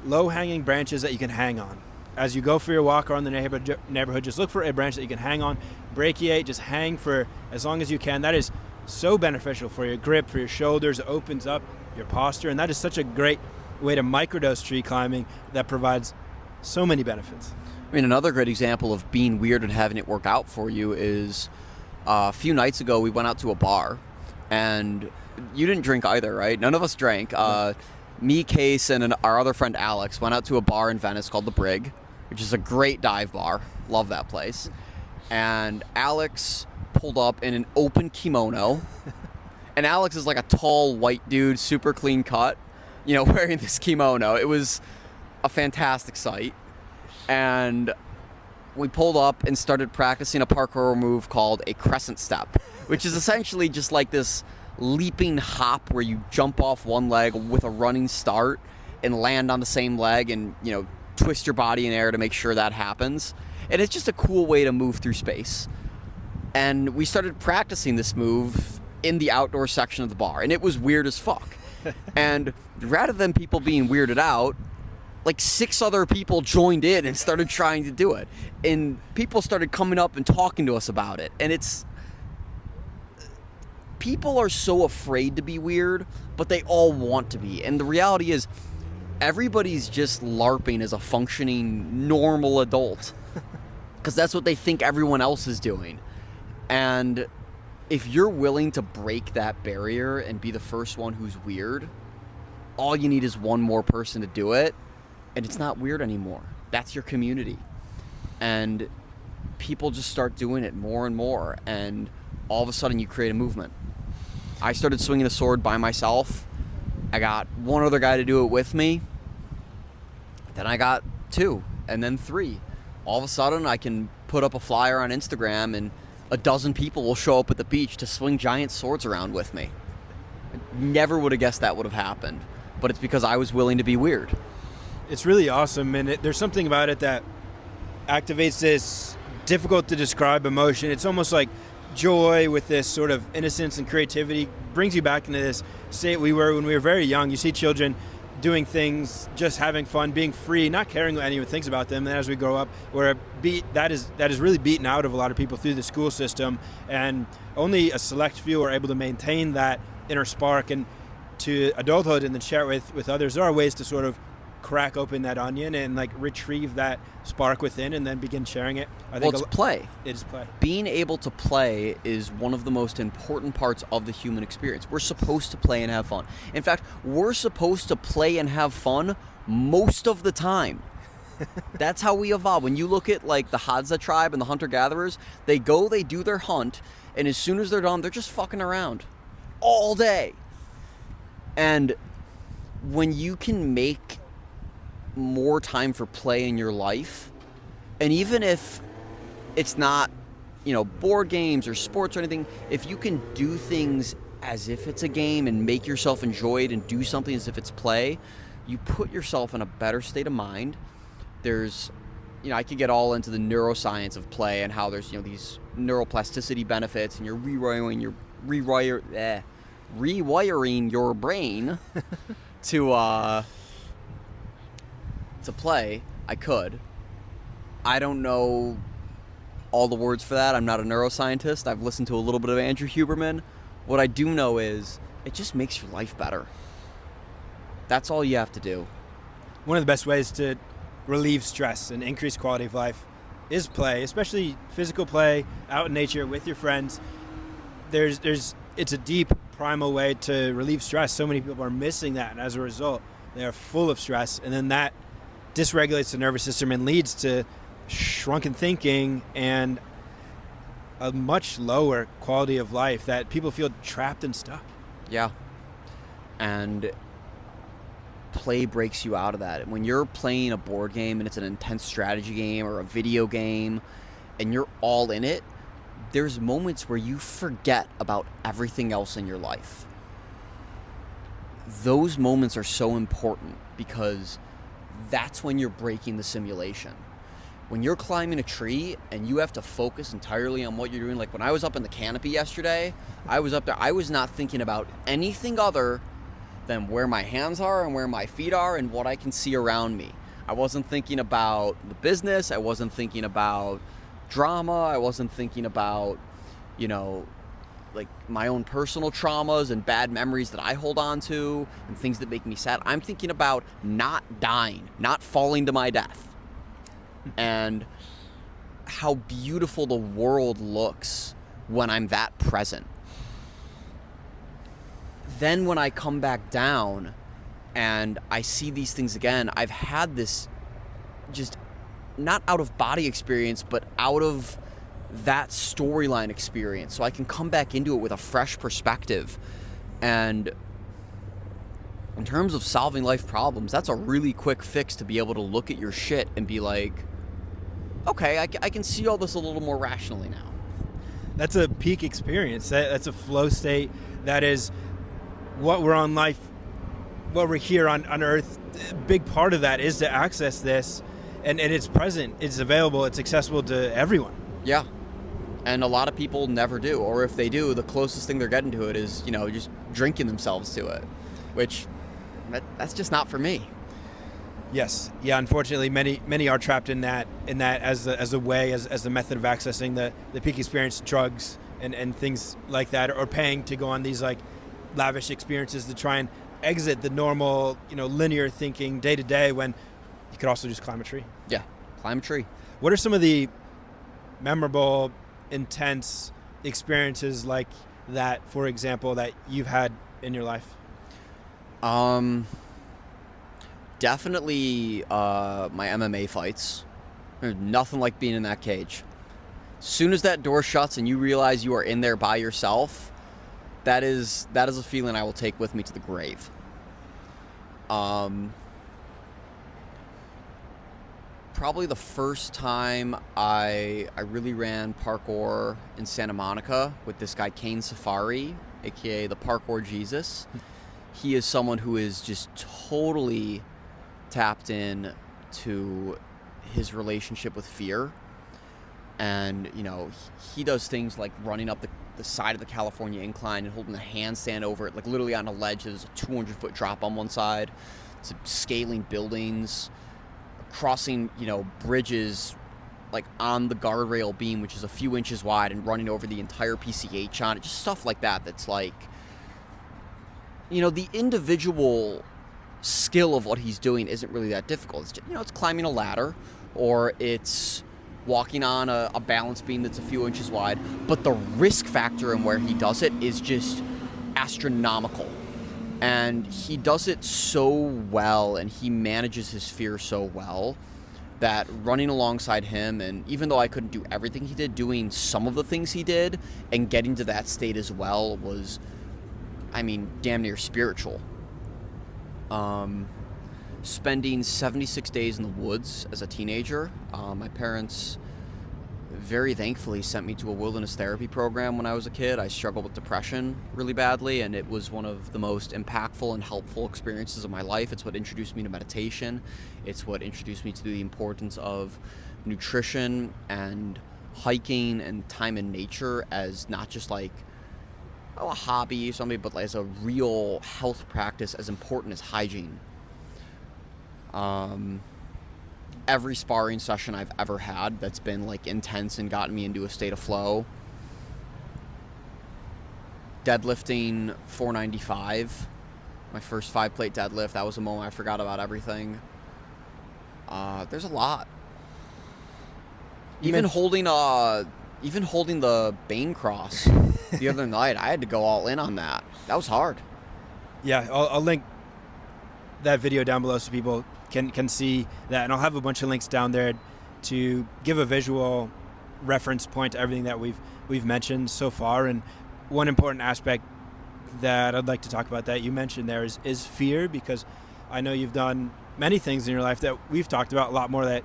A: low-hanging branches that you can hang on. As you go for your walk around the neighborhood, just look for a branch that you can hang on, brachiate, just hang for as long as you can. That is so beneficial for your grip, for your shoulders. It opens up your posture, and that is such a great way to microdose tree climbing that provides so many benefits.
B: I mean, another great example of being weird and having it work out for you is a few nights ago we went out to a bar, and you didn't drink either, right? None of us drank. Me, Case, and our other friend Alex went out to a bar in Venice called The Brig, which is a great dive bar. Love that place. And Alex pulled up in an open kimono. And Alex is like a tall white dude, super clean cut, wearing this kimono. It was a fantastic sight. And we pulled up and started practicing a parkour move called a crescent step, which is essentially just like this leaping hop where you jump off one leg with a running start and land on the same leg and, twist your body in air to make sure that happens. And it's just a cool way to move through space. And we started practicing this move in the outdoor section of the bar, and it was weird as fuck. And rather than people being weirded out, like 6 other people joined in and started trying to do it. And people started coming up and talking to us about it. And people are so afraid to be weird, but they all want to be. And the reality is, everybody's just LARPing as a functioning, normal adult. Because that's what they think everyone else is doing. And if you're willing to break that barrier and be the first one who's weird, all you need is one more person to do it, and it's not weird anymore. That's your community. And people just start doing it more and more, and all of a sudden you create a movement. I started swinging a sword by myself. I got one other guy to do it with me. Then I got 2, and then 3. All of a sudden I can put up a flyer on Instagram and a dozen people will show up at the beach to swing giant swords around with me. I never would have guessed that would have happened, but it's because I was willing to be weird.
A: It's really awesome, and there's something about it that activates this difficult to describe emotion. It's almost like joy with this sort of innocence and creativity, brings you back into this state we were when we were very young. You see children doing things, just having fun, being free, not caring what anyone thinks about them. And as we grow up, that is really beaten out of a lot of people through the school system, and only a select few are able to maintain that inner spark and to adulthood and then share it with others. There are ways to sort of crack open that onion and like retrieve that spark within and then begin sharing it.
B: It's play.
A: It is play.
B: Being able to play is one of the most important parts of the human experience. We're supposed to play and have fun. In fact, we're supposed to play and have fun most of the time. That's how we evolve. When you look at like the Hadza tribe and the hunter-gatherers, they do their hunt, and as soon as they're done, they're just fucking around all day. And when you can make more time for play in your life, and even if it's not, board games or sports or anything, if you can do things as if it's a game and make yourself enjoy it and do something as if it's play, you put yourself in a better state of mind. There's, I could get all into the neuroscience of play and how there's, these neuroplasticity benefits, and you're rewiring your brain to play. I don't know all the words for that. I'm not a neuroscientist. I've listened to a little bit of Andrew Huberman. What I do know is it just makes your life better. That's all you have to do.
A: One of the best ways to relieve stress and increase quality of life is play, especially physical play out in nature with your friends. It's a deep primal way to relieve stress. So many people are missing that, and as a result, they are full of stress, and then that dysregulates the nervous system and leads to shrunken thinking and a much lower quality of life, that people feel trapped and stuck.
B: Yeah. And play breaks you out of that. When you're playing a board game and it's an intense strategy game or a video game and you're all in it, there's moments where you forget about everything else in your life. Those moments are so important because that's when you're breaking the simulation. When you're climbing a tree and you have to focus entirely on what you're doing, like when I was up in the canopy yesterday, I was up there, I was not thinking about anything other than where my hands are and where my feet are and what I can see around me. I wasn't thinking about the business, I wasn't thinking about drama, I wasn't thinking about, like my own personal traumas and bad memories that I hold on to and things that make me sad. I'm thinking about not dying, not falling to my death, and how beautiful the world looks when I'm that present. Then when I come back down and I see these things again, I've had this just not out of body experience, but out of that storyline experience. So I can come back into it with a fresh perspective. And in terms of solving life problems, that's a really quick fix to be able to look at your shit and be like, okay, I can see all this a little more rationally now.
A: That's a peak experience. That's a flow state. That is what we're on life, what we're here on Earth. A big part of that is to access this, and it's present, it's available, it's accessible to everyone.
B: Yeah. And a lot of people never do, or if they do, the closest thing they're getting to it is, just drinking themselves to it, which that's just not for me.
A: Yes. Yeah, unfortunately many are trapped in that as a way, as the method of accessing the peak experience, drugs and things like that, or paying to go on these like lavish experiences to try and exit the normal, linear thinking day to day, when you could also just climb a tree.
B: Yeah, climb a tree. What
A: are some of the memorable, intense experiences like that, for example, that you've had in your life?
B: Definitely my MMA fights. There's nothing like being in that cage. As soon as that door shuts and you realize you are in there by yourself, that is a feeling I will take with me to the grave. Probably the first time I really ran parkour in Santa Monica with this guy Kane Safari, aka the Parkour Jesus. He is someone who is just totally tapped in to his relationship with fear. And, he does things like running up the side of the California incline and holding a handstand over it, like literally on a ledge. There's a 200-foot drop on one side, to scaling buildings, crossing, bridges like on the guardrail beam, which is a few inches wide, and running over the entire PCH on it. Just stuff like that. That's like, the individual skill of what he's doing isn't really that difficult. It's just, it's climbing a ladder, or it's walking on a balance beam that's a few inches wide. But the risk factor in where he does it is just astronomical. And he does it so well, and he manages his fear so well, that running alongside him, and even though I couldn't do everything he did, doing some of the things he did and getting to that state as well was, damn near spiritual. Spending 76 days in the woods as a teenager. My parents very thankfully sent me to a wilderness therapy program when I was a kid. I struggled with depression really badly, and it was one of the most impactful and helpful experiences of my life. It's what introduced me to meditation. It's what introduced me to the importance of nutrition and hiking and time in nature as not just like a hobby or something, but as a real health practice as important as hygiene. Every sparring session I've ever had that's been like intense and gotten me into a state of flow. Deadlifting 495, my first 5-plate deadlift, that was a moment I forgot about everything. There's a lot. Even holding the Bane cross the other night, I had to go all in on that. That was hard.
A: Yeah, I'll link that video down below so people can see that, and I'll have a bunch of links down there to give a visual reference point to everything that we've mentioned so far. And one important aspect that I'd like to talk about that you mentioned there is fear, because I know you've done many things in your life that we've talked about, a lot more that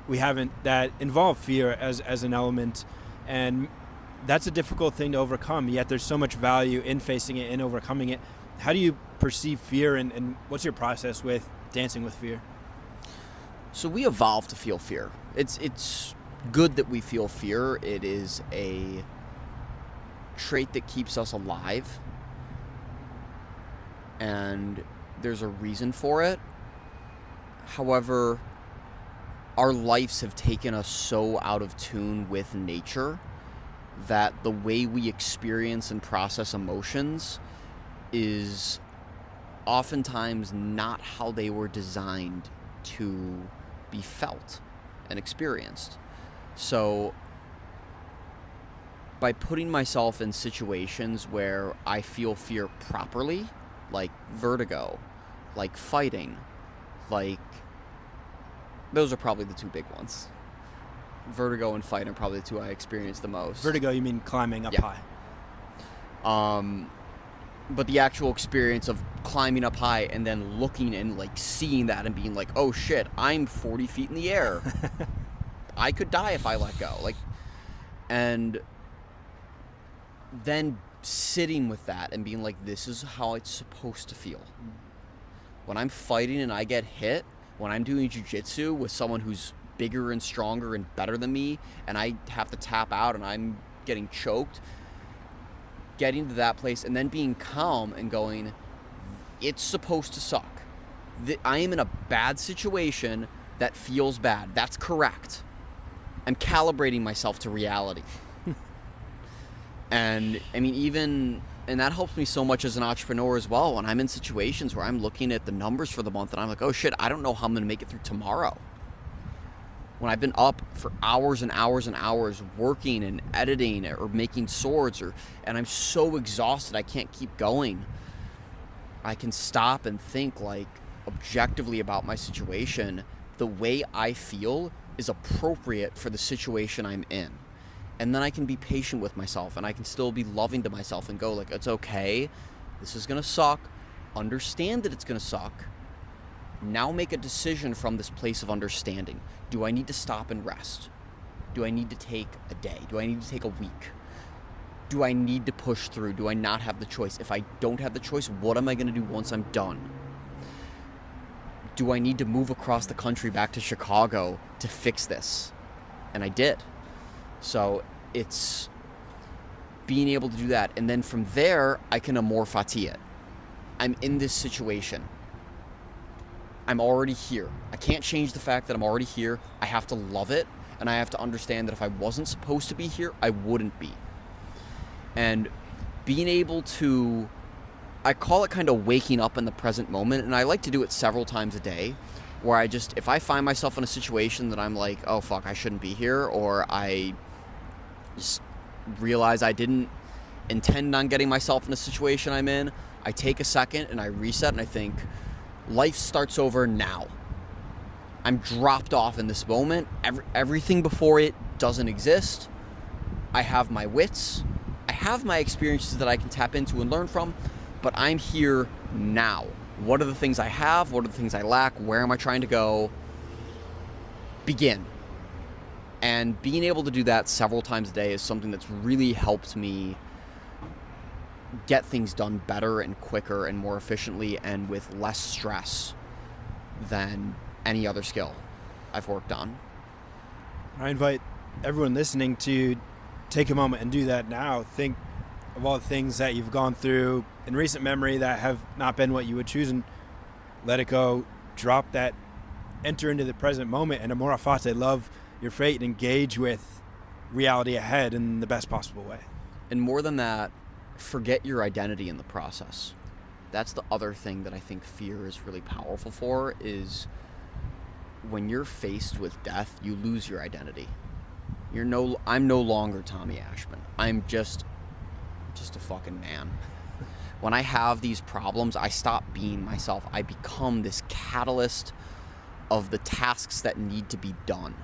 A: we haven't, that involve fear as an element, and that's a difficult thing to overcome, yet there's so much value in facing it and overcoming it. How do you perceive fear, and what's your process with dancing with fear?
B: So we evolved to feel fear. It's good that we feel fear. It is a trait that keeps us alive, and there's a reason for it. However, our lives have taken us so out of tune with nature that the way we experience and process emotions is oftentimes not how they were designed to be felt and experienced. So by putting myself in situations where I feel fear properly, like vertigo, like fighting, like those are probably the two big ones. Vertigo and fight are probably the two I experience the most.
A: Vertigo, you mean climbing up high?
B: But the actual experience of climbing up high and then looking and like seeing that and being like, oh shit, I'm 40 feet in the air. I could die if I let go. And then sitting with that and being like, this is how it's supposed to feel. When I'm fighting and I get hit, when I'm doing jiu-jitsu with someone who's bigger and stronger and better than me, and I have to tap out and I'm getting choked, getting to that place and then being calm and going, it's supposed to suck. I am in a bad situation that feels bad. That's correct. I'm calibrating myself to reality. And I mean, and that helps me so much as an entrepreneur as well, when I'm in situations where I'm looking at the numbers for the month and I'm like, oh shit, I don't know how I'm going to make it through tomorrow. When I've been up for hours and hours and hours working and editing or making swords, and I'm so exhausted I can't keep going, I can stop and think like objectively about my situation. The way I feel is appropriate for the situation I'm in. And then I can be patient with myself and I can still be loving to myself and go like, it's okay. This is going to suck. Understand that it's going to suck. Now make a decision from this place of understanding. Do I need to stop and rest? Do I need to take a day? Do I need to take a week? Do I need to push through? Do I not have the choice? If I don't have the choice, what am I going to do once I'm done? Do I need to move across the country back to Chicago to fix this? And I did. So it's being able to do that. And then from there, I can amor fati it. I'm in this situation. I'm already here. I can't change the fact that I'm already here. I have to love it. And I have to understand that if I wasn't supposed to be here, I wouldn't be. And being able to, I call it kind of waking up in the present moment. And I like to do it several times a day, where if I find myself in a situation that I'm like, oh fuck, I shouldn't be here, or I just realize I didn't intend on getting myself in a situation I'm in, I take a second and I reset and I think, life starts over now. I'm dropped off in this moment. Everything before it doesn't exist. I have my wits. I have my experiences that I can tap into and learn from, but I'm here now. What are the things I have? What are the things I lack? Where am I trying to go? Begin. And being able to do that several times a day is something that's really helped me get things done better and quicker and more efficiently and with less stress than any other skill I've worked on.
A: I invite everyone listening to take a moment and do that now. Think of all the things that you've gone through in recent memory that have not been what you would choose, and let it go. Drop that. Enter into the present moment and amor fati, love your fate, and engage with reality ahead in the best possible way.
B: And more than that, forget your identity in the process. That's the other thing that I think fear is really powerful for, is when you're faced with death, you lose your identity. I'm no longer Tommy Ashman. I'm just a fucking man. When I have these problems, I stop being myself. I become this catalyst of the tasks that need to be done.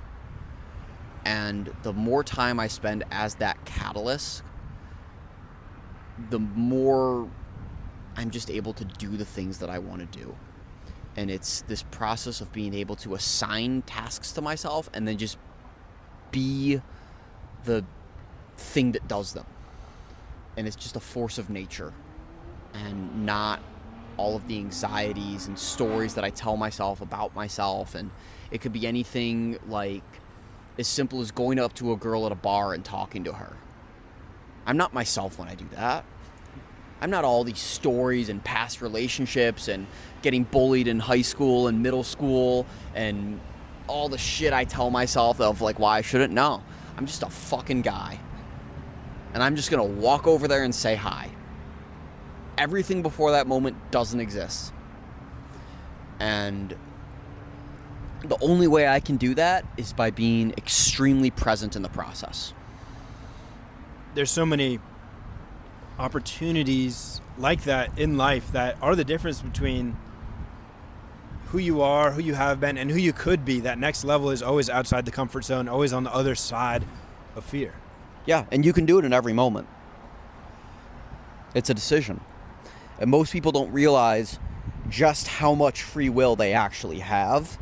B: And the more time I spend as that catalyst, the more I'm just able to do the things that I want to do. And it's this process of being able to assign tasks to myself and then just be the thing that does them. And it's just a force of nature and not all of the anxieties and stories that I tell myself about myself. And it could be anything like as simple as going up to a girl at a bar and talking to her. I'm not myself when I do that. I'm not all these stories and past relationships and getting bullied in high school and middle school and all the shit I tell myself of like why I shouldn't know. I'm just a fucking guy. and I'm just going to walk over there and say hi. Everything before that moment doesn't exist. And the only way I can do that is by being extremely present in the process.
A: There's so many opportunities like that in life that are the difference between who you are, who you have been, and who you could be. That next level is always outside the comfort zone, always on the other side of fear.
B: Yeah, and you can do it in every moment. It's a decision. And most people don't realize just how much free will they actually have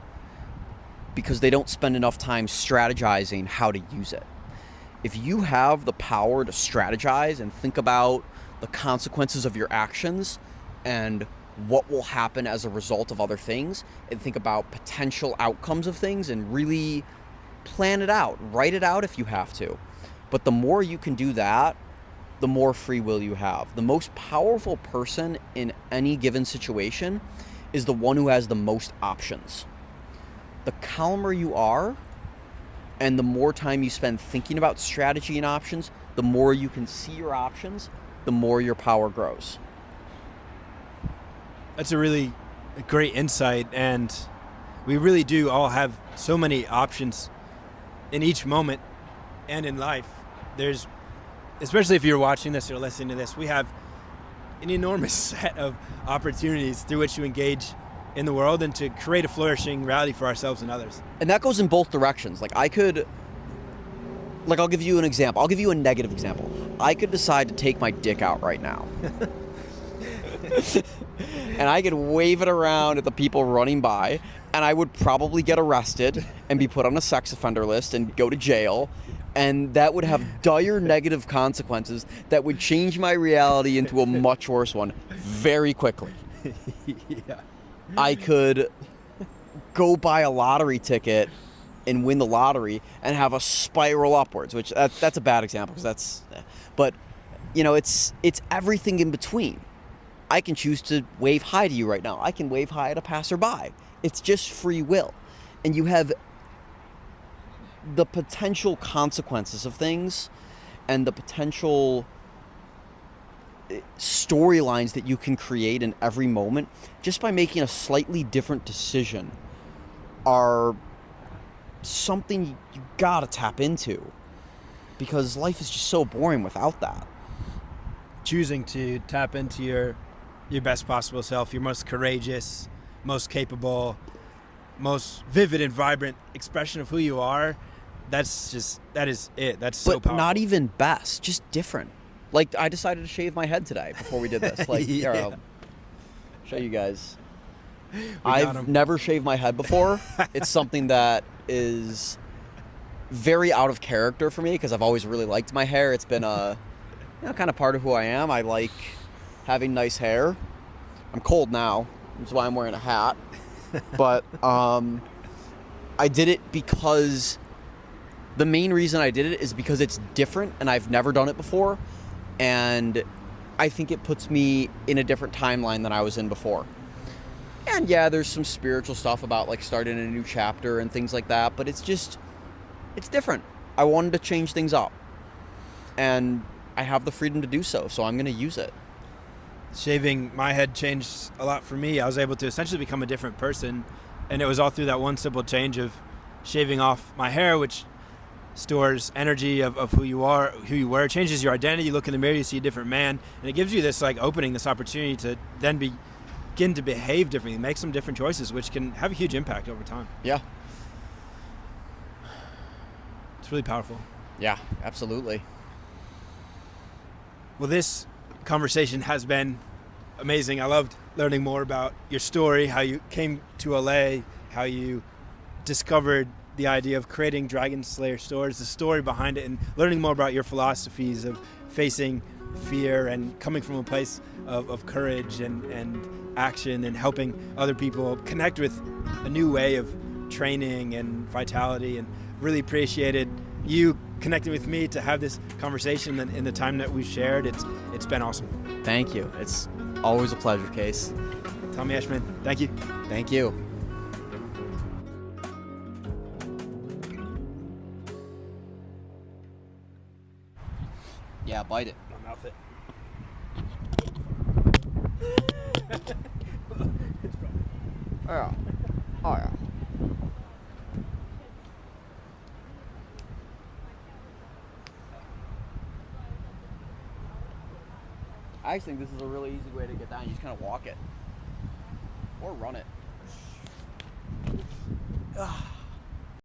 B: because they don't spend enough time strategizing how to use it. If you have the power to strategize and think about the consequences of your actions and what will happen as a result of other things, and think about potential outcomes of things and really plan it out, write it out if you have to. But the more you can do that, the more free will you have. The most powerful person in any given situation is the one who has the most options. The calmer you are, and the more time you spend thinking about strategy and options, the more you can see your options, the more your power grows.
A: That's a really great insight, and we really do all have so many options in each moment and in life. There's, especially if you're watching this or listening to this, we have an enormous set of opportunities through which to engage in the world and to create a flourishing reality for ourselves and others.
B: And that goes in both directions. I'll give you an example. I'll give you a negative example. I could decide to take my dick out right now. And I could wave it around at the people running by, and I would probably get arrested and be put on a sex offender list and go to jail. And that would have dire negative consequences that would change my reality into a much worse one very quickly.
A: Yeah.
B: I could go buy a lottery ticket and win the lottery and have a spiral upwards, which that's a bad example but it's everything in between. I can choose to wave hi to you right now. I can wave hi at a passerby. It's just free will. And you have the potential consequences of things and the potential storylines that you can create in every moment just by making a slightly different decision are something you gotta tap into, because life is just so boring without that.
A: Choosing to tap into your best possible self, your most courageous, most capable, most vivid and vibrant expression of who you are, that is it. That's so powerful.
B: But not even best, just different. I decided to shave my head today before we did this. Here, I'll show you guys. I've never shaved my head before. It's something that is very out of character for me because I've always really liked my hair. It's been kind of part of who I am. I like having nice hair. I'm cold now, which is why I'm wearing a hat. But I did it because the main reason I did it is because it's different and I've never done it before. And I think it puts me in a different timeline than I was in before. And yeah, there's some spiritual stuff about starting a new chapter and things like that, but it's different. I wanted to change things up. And I have the freedom to do so I'm going to use it.
A: Shaving my head changed a lot for me. I was able to essentially become a different person, and it was all through that one simple change of shaving off my hair, which stores energy of who you are, who you were. It changes your identity. You look in the mirror, you see a different man, and it gives you this opening, this opportunity to then begin to behave differently, make some different choices, which can have a huge impact over time.
B: Yeah.
A: It's really powerful.
B: Yeah, absolutely.
A: Well, this conversation has been amazing. I loved learning more about your story, how you came to LA, how you discovered the idea of creating Dragonslayers stores, the story behind it, and learning more about your philosophies of facing fear and coming from a place of courage and action and helping other people connect with a new way of training and vitality, and really appreciated you connecting with me to have this conversation in the time that we've shared. It's been awesome.
B: Thank you. It's always a pleasure, Case.
A: Tommy Ashman, thank you.
B: Thank you. Yeah, bite it.
A: My mouth it.
B: Yeah. Oh yeah. I just think this is a really easy way to get down. You just kind of walk it. Or run it.